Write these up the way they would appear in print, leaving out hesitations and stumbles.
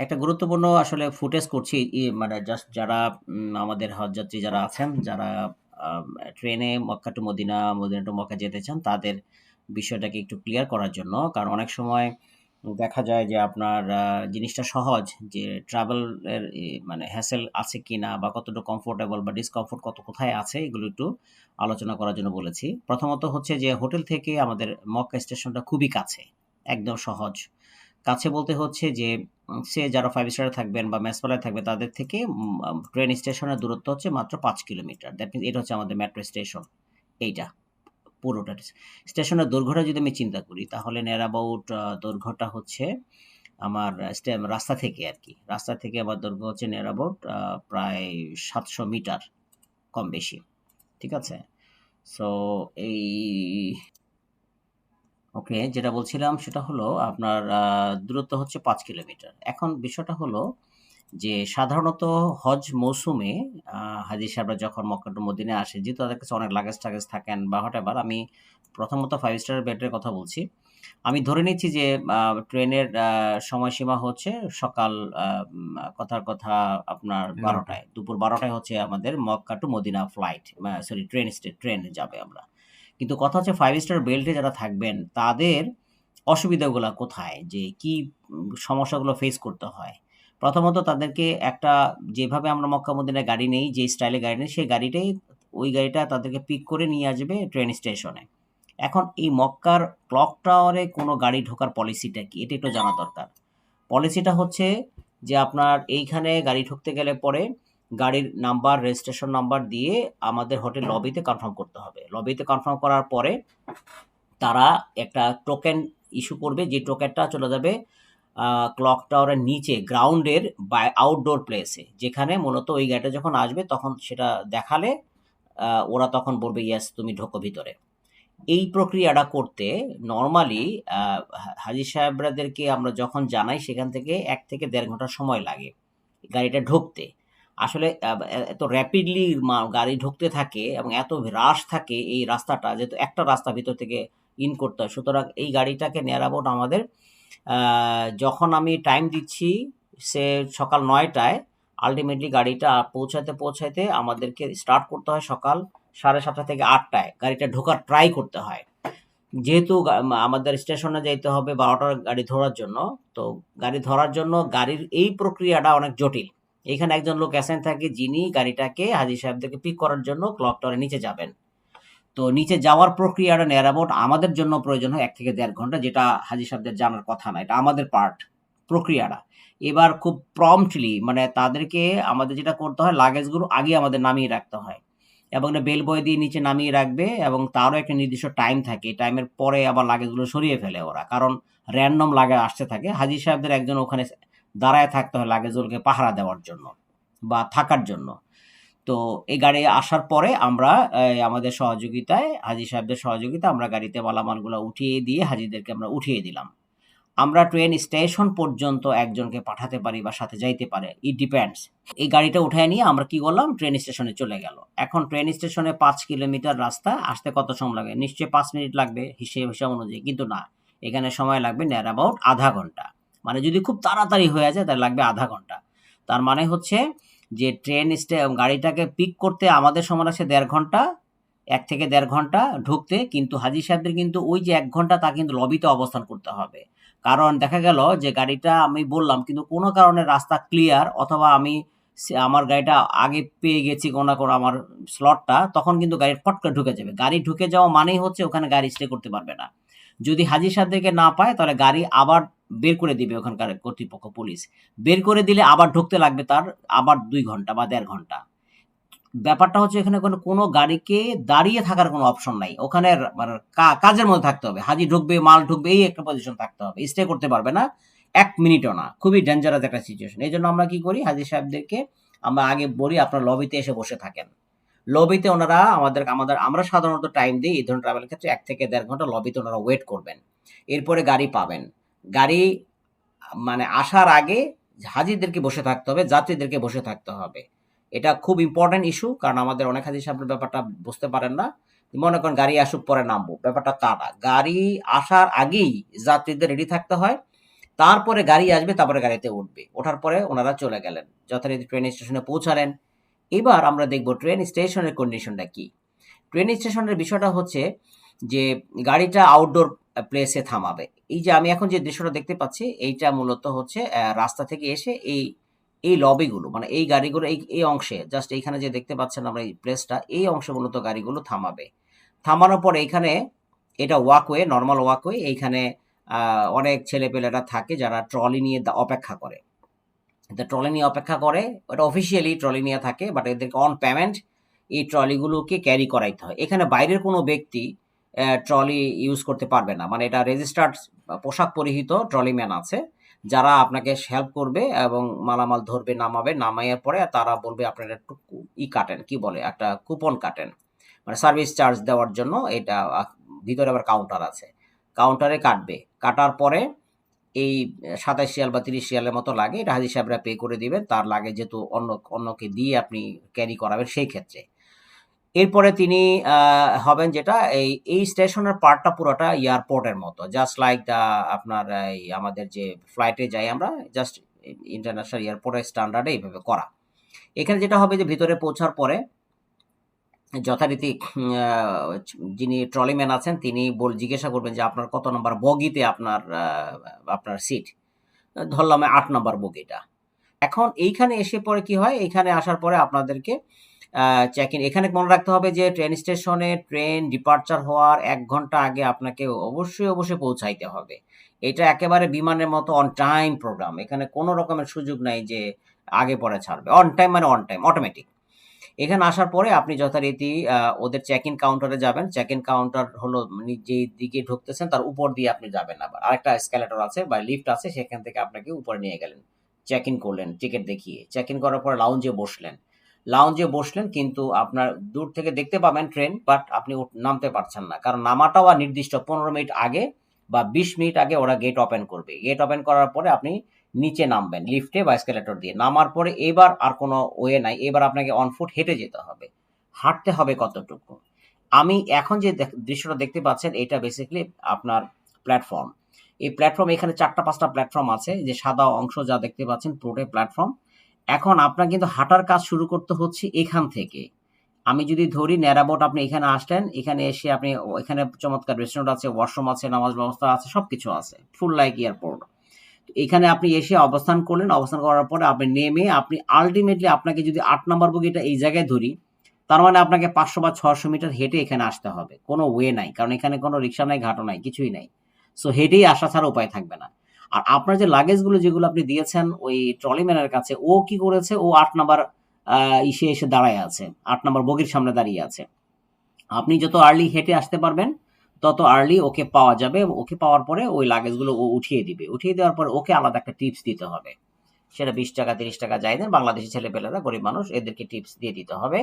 একটা গুরুত্বপূর্ণ আসলে ফুটেজ করছি মানে জাস্ট যারা আমাদের হজযাত্রী যারা আছেন, যারা আম ট্রেনে Mecca to Medina, Medina to Mecca যেতে চান, তাদের বিষয়টাকে একটু ক্লিয়ার করার জন্য। কারণ অনেক সময় দেখা যায় যে আপনার জিনিসটা সহজ যে ট্রাভেল এর মানে হ্যাসেল আছে কিনা বা কতটুকু কমফোর্টেবল বা ডিসকমফোর্ট কোথায় আছে এগুলো একটু আলোচনা করার জন্য বলেছি। প্রথমত হচ্ছে যে হোটেল থেকে আমাদের মক্কা স্টেশনটা খুবই কাছে। একদম সহজ। কাছে বলতে হচ্ছে যে সে যারা 5 স্টারে থাকবেন বা মেসপালায় থাকবে তাদের থেকে ট্রেন স্টেশনের দূরত্ব হচ্ছে মাত্র ৫ কিলোমিটার। দ্যাট মিনস এটা হচ্ছে আমাদের মেট্রো স্টেশন এইটা পুরোটা। স্টেশনের দৈর্ঘ্যটা যদি আমি চিন্তা করি তাহলে নিয়ার অ্যাবাউট দৈর্ঘ্যটা হচ্ছে আমার রাস্তা থেকে আরকি। রাস্তা থেকে আমার দৈর্ঘ্য হচ্ছে নিয়ার অ্যাবাউট প্রায় ৭০০ মিটার কম বেশি। ঠিক আছে? সো এই ওকে, যেটা বলছিলাম সেটা হলো আপনার দূরত্ব হচ্ছে ৫ কিলোমিটার। এখন বিষয়টা হলো যে সাধারণত হজ মৌসুমে আ হাজি সাহেবরা যখন মক্কা টু মদিনায় আসে, যেহেতু তাদের কাছে অনেক লাগেজ-টাগেজ থাকেন বা হোয়াটএভার, আমি প্রথমত ৫ স্টার বেডের কথা বলছি। আমি ধরে নিচ্ছি যে ট্রেনের সময়সীমা হচ্ছে সকাল আ কথার কথা আপনার ১২ 11টা। টায়। দুপুর ১২ টায় হচ্ছে আমাদের Mecca to Medina flight. Sorry, ট্রেনে যাবে আমরা। কিন্তু কথা হচ্ছে 5 স্টার বেল্টে যারা থাকবেন তাদের অসুবিধাগুলা কোথায়? যে কি সমস্যাগুলো ফেস করতে হয়? প্রথমত তাদেরকে একটা যেভাবে আমরা মক্কা মদিনায় গাড়ি নেই, যে স্টাইলে গাড়ি নেই সেই গাড়িটাই ওই গাড়িটা তাদেরকে পিক করে নিয়ে আসবে ট্রেন স্টেশনে। এখন এই মক্কার ক্লক টাওয়ারে কোনো গাড়ি ঢোকার পলিসিটা কি? এটা একটু জানা দরকার। পলিসিটা হচ্ছে যে আপনার এইখানে গাড়ি ঢুকতে গেলে পরে গাড়ির নাম্বার, রেজিস্ট্রেশন নাম্বার দিয়ে আমাদের হোটেল লবিতে কনফার্ম করতে হবে। লবিতে কনফার্ম করার পরে তারা একটা টোকেন ইস্যু করবে, যে টোকেনটা চলে যাবে ক্লক টাওয়ারের নিচে গ্রাউন্ডের আউটডোর প্লেসে, যেখানে মূলত ওই গাড়িটা যখন আসবে তখন সেটা দেখালে ওরা তখন বলবে ইয়েস তুমি ঢোকো ভিতরে। এই প্রক্রিয়াটা করতে নরমালি হাজি সাহেবরাদেরকে আমরা যখন জানাই সেখান থেকে ১ থেকে ১.৫ ঘন্টা সময় লাগে গাড়িটা ঢুকতে। আসলে এত র্যাপিডলি গাড়ি ঢুকতে থাকে এবং এত রাশ থাকে এই রাস্তাটা, যেহেতু একটা রাস্তা ভিতর থেকে ইন করতে হয়। সুতরাং এই গাড়িটাকে নিয়ার অ্যাবাউট আমাদের আ যখন আমি টাইম দিচ্ছি সে সকাল ৯ টায়, আল্টিমেটলি গাড়িটা পৌঁছাইতে আমাদেরকে স্টার্ট করতে হয় সকাল ৭:৩০ থেকে ৮ টায়। গাড়িটা ঢোকার ট্রাই করতে হয়। যেহেতু আমাদের স্টেশনে যাইতে হবে ১২টার গাড়ি ধরার জন্য। তো গাড়ি ধরার জন্য গাড়ির এই প্রক্রিয়াটা অনেক জটিল। এখানে একজন লোক অ্যাসাইন থাকে যিনি গাড়িটাকে হাজী সাহেবদেরকে পিক করার জন্য ক্লক টাওয়ারের নিচে যাবেন। তো নিচে যাওয়ার প্রক্রিয়াটা নিয়ার অ্যাবাউট আমাদের জন্য প্রয়োজন হয় ১ থেকে ১.৫ ঘন্টা, যেটা হাজী সাহেবদের জানার কথা না। এটা আমাদের পার্ট, প্রক্রিয়াটা। এবার খুব প্রম্পটলি মানে তাদেরকে আমাদের যেটা করতে হয় লাগেজগুলো আগে আমাদের নামিয়ে রাখতে হয়। এবং একটা বেল বয় দিয়ে নিচে নামিয়ে রাখবে এবং তারও একটা নির্দিষ্ট টাইম থাকে। টাইমের পরে আবার লাগেজগুলো সরিয়ে ফেলে ওরা। কারণ র‍্যান্ডম লাগেজ আসতে থাকে। হাজী সাহেবদের একজন ওখানে দাঁড়ায় থাকতে হয় লাগেজগুলোকে পাহারা দেওয়ার জন্য বা থাকার জন্য। তো এই গাড়ি আসার পরে আমরা আমাদের সহযোগিতায়, হাজী সাহেবদের সহযোগিতায় আমরা গাড়িতে মালামালগুলো উঠিয়ে দিয়ে হাজীদেরকে আমরা উঠিয়ে দিলাম। আমরা ট্রেন স্টেশন পর্যন্ত একজনকে পাঠাতে পারি বা সাথে যাইতে পারে। It depends. এই গাড়িটা উঠায় নিয়ে আমরা কি করলাম? ট্রেন স্টেশনে চলে গেল। এখন ট্রেন স্টেশনে ৫ কিলোমিটার রাস্তা, আসতে কত সময় লাগে? নিশ্চয়ই ৫ মিনিট লাগবে হিসাব অনুযায়ী। কিন্তু না, এখানে সময় লাগবে নিয়ার অ্যাবাউট আধা ঘন্টা। মানে যদি খুব তাড়াতাড়ি হয়ে যায় তাহলে লাগবে আধা ঘন্টা। তার মানে হচ্ছে যে গাড়িটাকে পিক করতে আমাদের সময় লাগছে ১.৫ ঘন্টা, ১ থেকে ১.৫ ঘন্টা ঢুকতে। কিন্তু হাজী সাহেবদের কিন্তু ওই যে ১ ঘন্টা তা কিন্তু লবিতে অবস্থান করতে হবে। কারণ দেখা গেল যে গাড়িটা আমি বললাম কিন্তু কোনো কারণে রাস্তা ক্লিয়ার, অথবা আমি আমার গাড়িটা আগে পেয়ে গেছি কোনো না কোনো আমার স্লটটা, তখন কিন্তু গাড়ি ফট করে ঢুকে যাবে। গাড়ি ঢুকে যাওয়া মানেই হচ্ছে ওখানে গাড়ি স্টে করতে পারবে না। যদি হাজী সাহেবদেরকে না পায় তাহলে গাড়ি আবার বের করে দিবে ওখানকার কর্তৃপক্ষ, পুলিশ। বের করে দিলে আবার ঢুকতে লাগবে তার আবার ২ ঘন্টা বা ১.৫ ঘন্টা। ব্যাপারটা হচ্ছে এখানে কোনো গাড়িকে দাঁড়িয়ে থাকার কোনো অপশন নাই। ওখানে মানে কাজের মধ্যে থাকতে হবে। হাজি ঢুকবে, মাল ঢুকবে, এই একটা পজিশন থাকতে হবে। স্টে করতে পারবে না ১ মিনিটও না। খুবই ডেঞ্জারাস একটা সিচুয়েশন। এজন্য আমরা কি করি? হাজি সাহেবদেরকে আমরা আগে বলি আপনারা লবিতে এসে বসে থাকেন। লবিতে ওনারা আমরা সাধারণত টাইম দেই এই ধরনের ট্রাভেলের ক্ষেত্রে ১ থেকে ১.৫ ঘন্টা লবিতে ওনারা ওয়েট করবেন। এরপরে গাড়ি পাবেন। গাড়ি মানে আসার আগে হাজিদেরকে বসে থাকতে হবে, যাত্রীদেরকে বসে থাকতে হবে। এটা খুব ইম্পর্টেন্ট ইস্যু, কারণ আমাদের অনেক হাজি সাহেবরা ব্যাপারটা বুঝতে পারেন না। মনে করেন গাড়ি আসুক পরে নামবো, ব্যাপারটা তা না। গাড়ি আসার আগেই যাত্রীদের রেডি থাকতে হয় তারপরে গাড়ি আসবে, তারপরে গাড়িতে উঠবে। ওঠার পরে ওনারা চলে গেলেন। যথারীতি ট্রেন স্টেশনে পৌঁছালেন। এবার আমরা দেখব ট্রেন স্টেশনের কন্ডিশনটা কি? ট্রেন স্টেশনের বিষয়টা হচ্ছে যে গাড়িটা আউটডোর প্লেসে থামাবে। এই যে আমি এখন যে দৃশ্যটা দেখতে পাচ্ছি, এইটা মূলত হচ্ছে রাস্তা থেকে এসে এই লবিগুলো মানে এই গাড়িগুলো এই অংশে জাস্ট এইখানে যে দেখতে পাচ্ছেন আমরা এই প্লেসটা, এই অংশে মূলত গাড়িগুলো থামাবে। থামানোর পরে এইখানে এটা ওয়াকওয়ে, নরমাল ওয়াকওয়ে। এইখানে অনেক ছেলেপেলেরা থাকে যারা ট্রলি নিয়ে অপেক্ষা করে। তো ট্রলি নিয়ে অপেক্ষা করে, ওটা অফিসিয়ালি ট্রলি নিয়ে থাকে, বাট এদেরকে অন পেমেন্ট এই ট্রলিগুলোকে ক্যারি করাইতে হয়। এখানে বাইরের কোনো ব্যক্তি ট্রলি ইউজ করতে পারবে না। মানে এটা রেজিস্টার্ড পোশাক পরিহিত ট্রলিম্যান আছে, যারা আপনাকে হেল্প করবে এবং মালামাল ধরবে, নামাবে। নামাইয়ার পরে তারা বলবে আপনারা একটু কাটেন, কি বলে, একটা কুপন কাটেন, মানে সার্ভিস চার্জ দেওয়ার জন্য। এটা ভিতরে আবার কাউন্টার আছে, কাউন্টারে কাটবে। কাটার পরে এই ২৭ রিয়াল বা ৩০ রিয়ালের মতো লাগে, এটা হাজি সাহেবরা পে করে দিবেন। তার লাগে যেহেতু অন্যকে দিয়ে আপনি ক্যারি করাবেন সেই ক্ষেত্রে। এরপরে তিনি হবেন যেটা এই স্টেশনের পার্টটা পুরোটা এয়ারপোর্টের মতো, জাস্ট লাইক আপনার এই আমাদের যে ফ্লাইটে যাই আমরা, জাস্ট ইন্টারন্যাশনাল এয়ারপোর্টের স্ট্যান্ডার্ডে এইভাবে করা। এখানে যেটা হবে যে ভিতরে পৌঁছার পরে যথারীতি যিনি ট্রলিম্যান আছেন তিনি জিজ্ঞাসা করবেন যে আপনার কত নম্বর বগিতে আপনার সিট। ধরলাম ৮ নম্বর বগিটা। এখন এইখানে এসে পরে কি হয়, এইখানে আসার পরে আপনাদেরকে চেক ইন, এখানে মনে রাখতে হবে যে ট্রেন স্টেশনে ট্রেন ডিপার্চার হওয়ার ১ ঘন্টা আগে আপনাকে অবশ্যই পৌঁছাইতে হবে। এটা একেবারে বিমানের মতো অন টাইম প্রোগ্রাম। এখানে কোনো রকমের সুযোগ নাই যে আগে পরে ছাড়বে। অন টাইম মানে অন টাইম, অটোমেটিক। এখানে আসার পরে আপনি যথারীতি ওদের চেক ইন কাউন্টারে যাবেন। চেক ইন কাউন্টার হলো যেই দিকে ঢুকতেছেন তার উপর দিয়ে আপনি যাবেন। আবার আরেকটা এসকেলেটর আছে বা লিফট আছে, সেখান থেকে আপনাকে উপরে নিয়ে গেলেন। চেক ইন করলেন টিকিট দেখিয়ে। চেক ইন করার পরে লাউঞ্জে বসলেন, কিন্তু আপনার দূর থেকে দেখতে পাবেন ট্রেন, বাট আপনি নামতে পারছেন না। কারণ নামাটাও নির্দিষ্ট ১৫ মিনিট আগে বা ২০ মিনিট আগে ওরা গেট ওপেন করবে। গেট ওপেন করার পরে আপনি নিচে নামবেন লিফটে বা এসকেলেটর দিয়ে। নামার পরে এবার আর কোনো ওয়ে নাই। এবার আপনাকে অন ফুট হেঁটে যেতে হবে। হাঁটতে হবে কতটুকু? আমি এখন যে দৃশ্যটা দেখতে পাচ্ছেন, এটা বেসিক্যালি আপনার প্ল্যাটফর্ম। এই প্ল্যাটফর্ম এখানে ৪টা-৫টা প্ল্যাটফর্ম আছে। যে সাদা অংশ যা দেখতে পাচ্ছেন পুরোটাই প্ল্যাটফর্ম। এখন আপনার কিন্তু হাঁটার কাজ শুরু করতে হচ্ছে এখান থেকে। আমি যদি ধরি নেরাবোট, আপনি এখানে আসলেন, এখানে এসে আপনি এখানে চমৎকার রেস্টুরেন্ট আছে, ওয়াশরুম আছে, নামাজ ব্যবস্থা আছে, সবকিছু আছে। ফুল লাইক এয়ারপোর্ট। এখানে আপনি এসে অবস্থান করলেন, অবস্থান করার পরে আপনি নেমে আপনি আল্টিমেটলি আপনাকে যদি ৮ নাম্বার বগিটা এই জায়গায় ধরি, তার মানে আপনাকে ৫০০ বা ৬০০ মিটার হেঁটে এখানে আসতে হবে। কোনো ওয়ে নাই। কারণ এখানে কোনো রিক্সা নাই, ঘাটও নাই, কিছুই নাই। সো হেঁটেই আসা ছাড়া উপায় থাকবে না। আর আপনার যে লাগেজগুলো যেগুলো আপনি দিয়েছেন ওই ট্রলিম্যানের কাছে, ও কি করেছে, ও ৮ নাম্বার এসে দাঁড়ায় আছে। ৮ নাম্বার বগির সামনে দাঁড়িয়ে আছে। আপনি যত আর্লি হেঁটে আসতে পারবেন, তত আর্লি ওকে পাওয়া যাবে। ওকে পাওয়ার পরে ওই লাগেজগুলো ও উঠিয়ে দিবে। উঠিয়ে দেওয়ার পরে ওকে আলাদা একটা টিপস দিতে হবে। সেটা ৳২০, ৳৩০ যাই দেন, বাংলাদেশি ছেলেপেলেরা, গরিব মানুষ, এদেরকে টিপস দিয়ে দিতে হবে।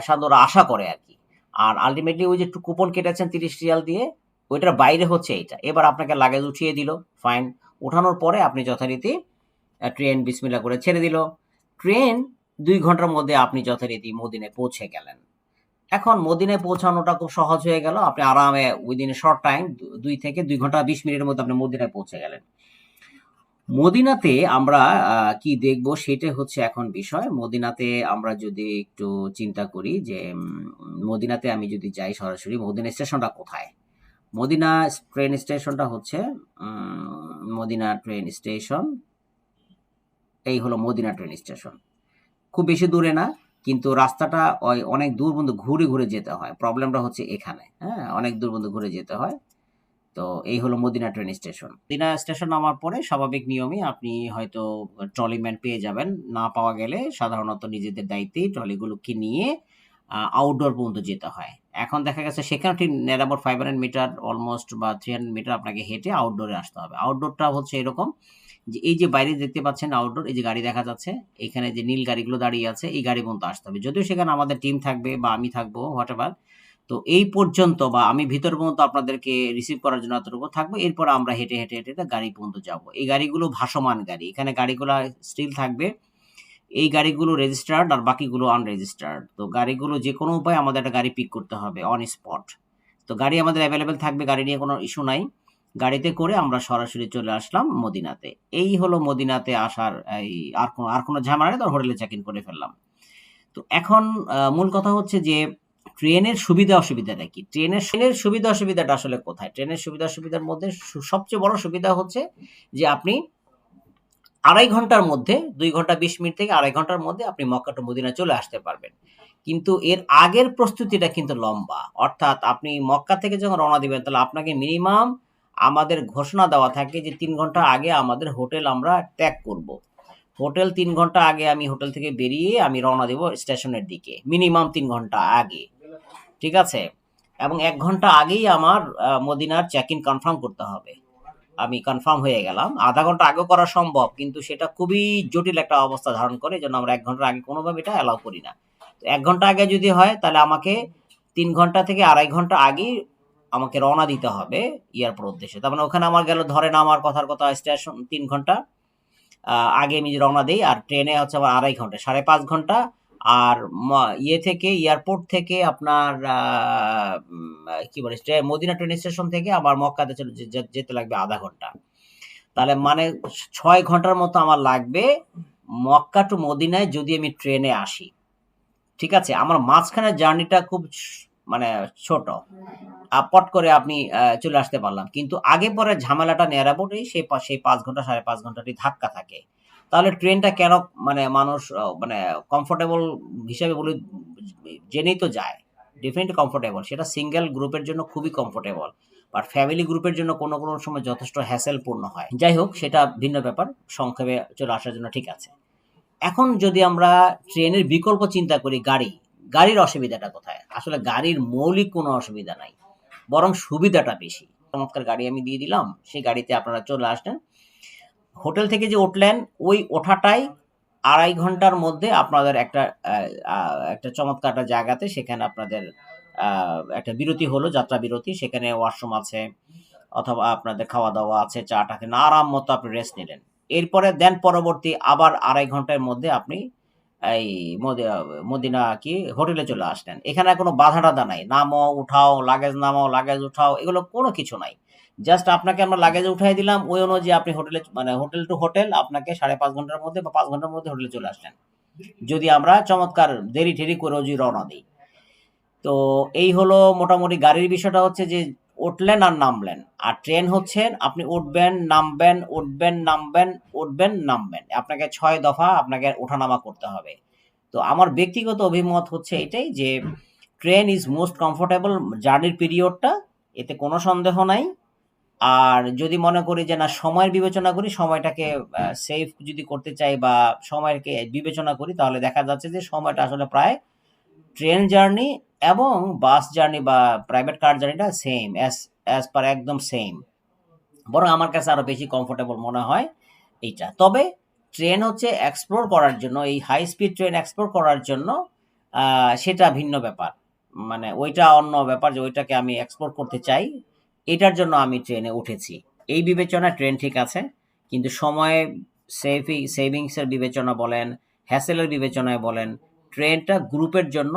সাধারণত ওরা আশা করে আরকি। আর আল্টিমেটলি ওই যে একটু কুপন কেটেছেন ৩০ রিয়াল দিয়ে, ওইটার বাইরে হচ্ছে এইটা। এবার আপনাকে লাগেজ উঠিয়ে দিল, ফাইন। উঠানোর পরে আপনি যথারীতি ট্রেন বিসমিল্লাহ করে ছেড়ে দিল। ট্রেন ২ ঘন্টার মধ্যে আপনি যথারীতি মদিনায় পৌঁছে গেলেন। এখন মদিনায় পৌঁছানোটা খুব সহজ হয়ে গেল। আপনি আরামে উইদিন এ শর্ট টাইম ২ থেকে ২ ঘন্টা ২০ মিনিটের মধ্যে আপনি মদিনায় পৌঁছে গেলেন। মদিনাতে আমরা কি দেখব সেটাই হচ্ছে এখন বিষয়। মদিনাতে আমরা যদি একটু চিন্তা করি যে মদিনাতে আমি যদি যাই সরাসরি, মদিনা স্টেশনটা কোথায়? মদিনা ট্রেন স্টেশনটা হচ্ছে মদিনা ট্রেন স্টেশন। এই হলো মদিনা ট্রেন স্টেশন। খুব বেশি দূরে না, কিন্তু রাস্তাটা অনেক দূর পর্যন্ত ঘুরে যেতে হয়। প্রবলেমটা হচ্ছে এখানে, হ্যাঁ? অনেক দূর পর্যন্ত ঘুরে যেতে হয়। তো এই হলো Medina train station. Medina station নামার পরে স্বাভাবিক নিয়মে আপনি হয়তো ট্রলিম্যান পেয়ে যাবেন। না পাওয়া গেলে সাধারণত নিজেদের দায়িত্বেই ট্রলিগুলোকে নিয়ে আউটডোর পর্যন্ত যেতে হয়। এখন দেখা গেছে সেখানে ঠিক নিয়ার অ্যাবাউট 500 মিটার অলমোস্ট বা 300 মিটার আপনাকে হেঁটে আউটডোরে আসতে হবে। আউটডোরটা হচ্ছে এরকম যে এই যে বাইরে দেখতে পাচ্ছেন আউটডোর, এই যে গাড়ি দেখা যাচ্ছে, এখানে যে নীল গাড়িগুলো দাঁড়িয়ে আছে, এই গাড়ি পর্যন্ত আসতে হবে। যদিও সেখানে আমাদের টিম থাকবে বা আমি থাকবো, হোয়াটএভার। তো এই পর্যন্ত বা আমি ভিতর পর্যন্ত আপনাদেরকে রিসিভ করার জন্য এতটুকু থাকবো। এরপর আমরা হেঁটে গাড়ি পর্যন্ত যাব। এই গাড়িগুলো ভাসমান গাড়ি। এখানে গাড়িগুলা স্টিল থাকবে। এই গাড়িগুলো রেজিস্টার্ড আর বাকিগুলো আনরেজিস্টার্ড। তো গাড়িগুলো যেকোনো উপায়ে আমাদের একটা গাড়ি পিক করতে হবে অন স্পট। তো গাড়ি আমাদের এভেইলেবল থাকবে, গাড়ি নিয়ে কোনো ইস্যু নাই। গাড়িতে করে আমরা সরাসরি চলে আসলাম মদিনাতে। এই হলো মদিনাতে আসার এই আর কোনো ঝামেলা নেই, হোটেলে চেক ইন করে ফেললাম। তো এখন মূল কথা হচ্ছে যে ট্রেনের সুবিধা অসুবিধাটা কি? ট্রেনের সুবিধা অসুবিধাটা আসলে কোথায়? ট্রেনের সুবিধা অসুবিধার মধ্যে সবচেয়ে বড় সুবিধা হচ্ছে যে আপনি ২.৫ ঘন্টার মধ্যে ২ ঘন্টা ২০ মিনিট থেকে ২.৫ ঘন্টার মধ্যে আপনি মক্কা টু মদিনা চলে আসতে পারবেন। কিন্তু এর আগের প্রস্তুতিটা কিন্তু লম্বা। অর্থাৎ আপনি মক্কা থেকে যখন রওনা দিবেন তাহলে আপনাকে মিনিমাম আমাদের ঘোষণা দেওয়া থাকে যে ৩ ঘন্টা আগে আমাদের হোটেল আমরা ত্যাগ করব। হোটেল ৩ ঘন্টা আগে আমি হোটেল থেকে বেরিয়ে আমি রওনা দেব স্টেশনের দিকে। মিনিমাম ৩ ঘন্টা আগে। ঠিক আছে? এবং ১ ঘন্টা আগেই আমার মদিনার চেক ইন কনফার্ম করতে হবে। আমি কনফার্ম হয়ে গেলাম। ০.৫ ঘন্টা আগেও করা সম্ভব। কিন্তু সেটা খুবই জটিল একটা অবস্থা ধারণ করে। এজন্য আমরা ১ ঘন্টার আগে কোনোভাবে এটা অ্যালাউ করি না। তো ১ ঘন্টা আগে যদি হয় তাহলে আমাকে ৩ ঘন্টা থেকে ২.৫ ঘন্টা আগেই আমাকে রওনা দিতে হবে এয়ারপোর্ট উদ্দেশ্যে। তার মানে ওখানে আমার গেল ধরেন আমার কথার কথা স্টেশন ৩ ঘন্টা আগে আমি রওনা দেই, আর ট্রেনে হচ্ছে আমার ২.৫ ঘন্টা, ৫.৫ ঘন্টা। আর থেকে এয়ারপোর্ট থেকে আপনার কি বলে মদিনা ট্রেন স্টেশন থেকে আমার মক্কাতে যেতে লাগবে ০.৫ ঘন্টা। তাহলে মানে ৬ ঘন্টার মতো আমার লাগবে মক্কা টু মদিনায় যদি আমি ট্রেনে আসি। ঠিক আছে? আমার মাঝখানের জার্নিটা খুব মানে ছোট। পট করে আপনি চলে আসতে পারলাম। কিন্তু আগে পরে ঝামেলাটা এড়াবোই সেই ৫ ঘন্টা ৫.৫ ঘন্টাটি ধাক্কা থাকে। তাহলে ট্রেনটা কেন মানে মানুষ মানে কমফোর্টেবল হিসেবে বলে জেনেই তো যায়। Definitely comfortable. সেটা সিঙ্গেল গ্রুপের জন্য খুবই কমফোর্টেবল। বাট ফ্যামিলি গ্রুপের জন্য কোনো সময় যথেষ্ট হ্যাসেলপূর্ণ হয়। যাই হোক সেটা ভিন্ন ব্যাপার। সংক্ষেপে চলে আসার জন্য ঠিক আছে। এখন যদি আমরা ট্রেনের বিকল্প চিন্তা করি গাড়ির অসুবিধাটা কোথায়? আসলে গাড়ির মৌলিক কোনো অসুবিধা নাই। বরং সুবিধাটা বেশি। চমৎকার গাড়ি আমি দিয়ে দিলাম। সেই গাড়িতে আপনারা চলে আসলেন। হোটেল থেকে যে উঠলেন ওই ওঠাটাই ২.৫ ঘন্টার মধ্যে আপনাদের একটা চমৎকার একটা জায়গাতে সেখানে আপনাদের একটা বিরতি হলো, যাত্রা বিরতি। সেখানে ওয়াশরুম আছে অথবা আপনাদের খাওয়া-দাওয়া আছে, চা-টা খেলেন, আরাম মতো আপনি রেস্ট নিলেন। এরপরে পরবর্তী আবার ২.৫ ঘন্টার মধ্যে আপনি এই মদিনা হোটেলে চলে আসলেন। এখানে কোনো বাধা-টাধা নাই। নামো, উঠাও, লাগেজ নামাও, লাগেজ উঠাও, এগুলো কোনো কিছু নাই। জাস্ট আপনাকে আমরা লাগেজ উঠাই দিলাম। ওই অনুযায়ী আপনি হোটেল টু হোটেল আপনাকে ৫.৫ ঘন্টার মধ্যে বা ৫ ঘন্টার মধ্যে হোটেলে চলে আসলেন। যদি আমরা চমৎকার দেরি-ঠেরি করেও যদি রওনা দেই। তো এই হলো মোটামুটি গাড়ির বিষয়টা হচ্ছে যে উঠলেন আর নামলেন। আর ট্রেন হচ্ছে আপনি উঠবেন, নামবেন, উঠবেন, নামবেন, উঠবেন, নামবেন। আপনাকে ৬ দফা আপনাকে ওঠানামা করতে হবে। তো আমার ব্যক্তিগত অভিমত হচ্ছে এটাই যে ট্রেন ইজ মোস্ট কমফোর্টেবল জার্নির পিরিয়ডটা, এতে কোনো সন্দেহ নাই। আর যদি মনে করি যে না সময়ের বিবেচনা করি, সময়টাকে সেভ যদি করতে চাই বা সময়কে বিবেচনা করি তাহলে দেখা যাচ্ছে যে সময়টা আসলে প্রায় ট্রেন জার্নি এবং বাস জার্নি বা প্রাইভেট কার জার্নিটা সেম অ্যাজ পার একদম সেম। বরং আমার কাছে আরো বেশি কমফোর্টেবল মনে হয় এইটা। তবে ট্রেন হচ্ছে এক্সপ্লোর করার জন্য, এই হাই স্পিড ট্রেন এক্সপ্লোর করার জন্য সেটা ভিন্ন ব্যাপার। মানে ওইটা অন্য ব্যাপার যে ওইটাকে আমি এক্সপ্লোর করতে চাই। এটার জন্য আমি ট্রেনে উঠেছি। এই বিবেচনায় ট্রেন ঠিক আছে। কিন্তু সময় সেভিংস এর বিবেচনা বলেন, হ্যাসেল এর বিবেচনায় বলেন, ট্রেনটা গ্রুপের জন্য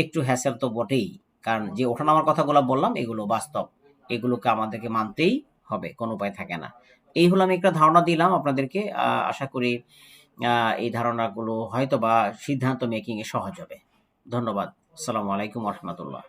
একটু হ্যাসেল তো বটেই। কারণ যে ওঠানামার কথাগুলো বললাম এগুলো বাস্তব। এগুলোকে আমাদেরকে মানতেই হবে। কোনো উপায় থাকে না। এই হলো আমি একটা ধারণা দিলাম আপনাদেরকে। আশা করি এই ধারণাগুলো হয়তোবা সিদ্ধান্ত মেকিং এ সহজ হবে। ধন্যবাদ। আসসালামু আলাইকুম ওয়া রাহমাতুল্লাহ।